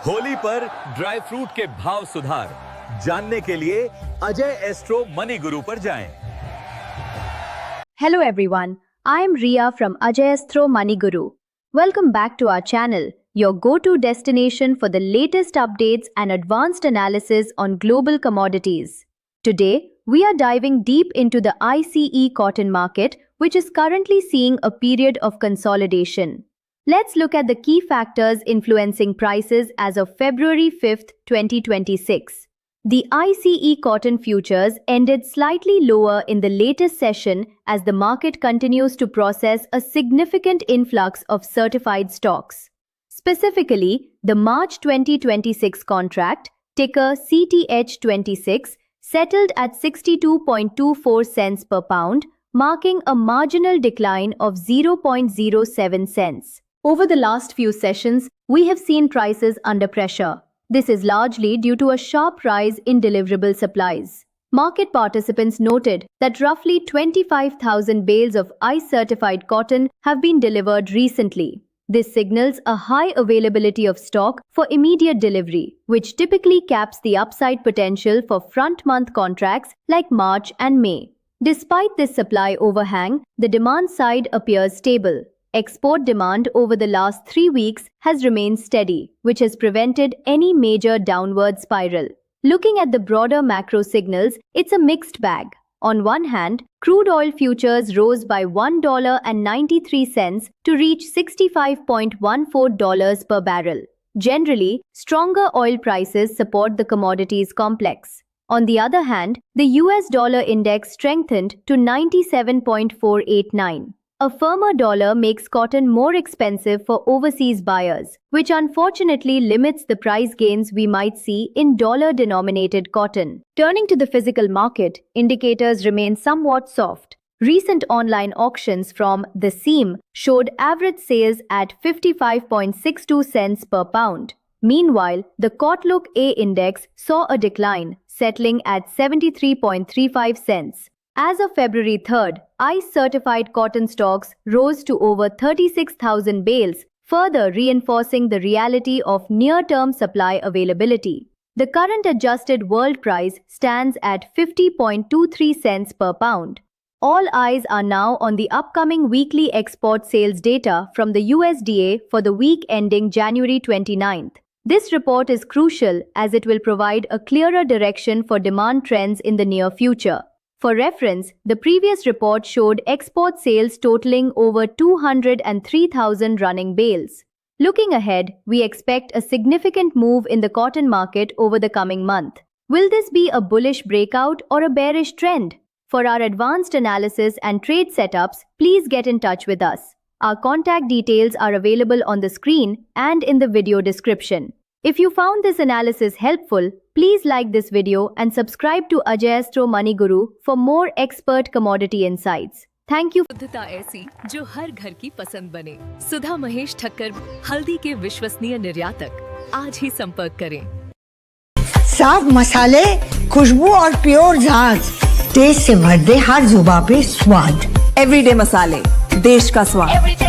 होली पर dry fruit के भाव सुधार जानने के लिए अजय एस्ट्रो मनी गुरु पर जाएं। Hello everyone, I am Ria from Ajay Astro Money Guru. Welcome back to our channel, your go-to destination for the latest updates and advanced analysis on global commodities. Today, we are diving deep into the ICE cotton market, which is currently seeing a period of consolidation. Let's look at the key factors influencing prices as of February 5th, 2026. The ICE cotton futures ended slightly lower in the latest session as the market continues to process a significant influx of certified stocks. Specifically, the March 2026 contract, ticker CTH26, settled at 62.24 cents per pound, marking a marginal decline of 0.07 cents. Over the last few sessions, we have seen prices under pressure. This is largely due to a sharp rise in deliverable supplies. Market participants noted that roughly 25,000 bales of ICE-certified cotton have been delivered recently. This signals a high availability of stock for immediate delivery, which typically caps the upside potential for front-month contracts like March and May. Despite this supply overhang, the demand side appears stable. Export demand over the last 3 weeks has remained steady, which has prevented any major downward spiral. Looking at the broader macro signals, it's a mixed bag. On one hand, crude oil futures rose by $1.93 to reach $65.14 per barrel. Generally, stronger oil prices support the commodities complex. On the other hand, the US dollar index strengthened to 97.489. A firmer dollar makes cotton more expensive for overseas buyers, which unfortunately limits the price gains we might see in dollar-denominated cotton. Turning to the physical market, indicators remain somewhat soft. Recent online auctions from The Seam showed average sales at 55.62 cents per pound. Meanwhile, the Kotlook A index saw a decline, settling at 73.35 cents. As of February 3rd, ICE-certified cotton stocks rose to over 36,000 bales, further reinforcing the reality of near-term supply availability. The current adjusted world price stands at 50.23 cents per pound. All eyes are now on the upcoming weekly export sales data from the USDA for the week ending January 29th. This report is crucial as it will provide a clearer direction for demand trends in the near future. For reference, the previous report showed export sales totaling over 203,000 running bales. Looking ahead, we expect a significant move in the cotton market over the coming month. Will this be a bullish breakout or a bearish trend? For our advanced analysis and trade setups, please get in touch with us. Our contact details are available on the screen and in the video description. If you found this analysis helpful, please like this video and subscribe to Ajay Astro Money Guru for more expert commodity insights. Thank you. शुद्धता ऐसी जो हर घर की पसंद बने। सुधा महेश ठक्कर, हल्दी के विश्वसनीय निर्यातक। आज ही संपर्क करें। साफ मसाले, खुशबू और प्योर झांझ, टेस्ट से भर दे हर जुबान पे स्वाद। एवरीडे मसाले, देश का स्वाद।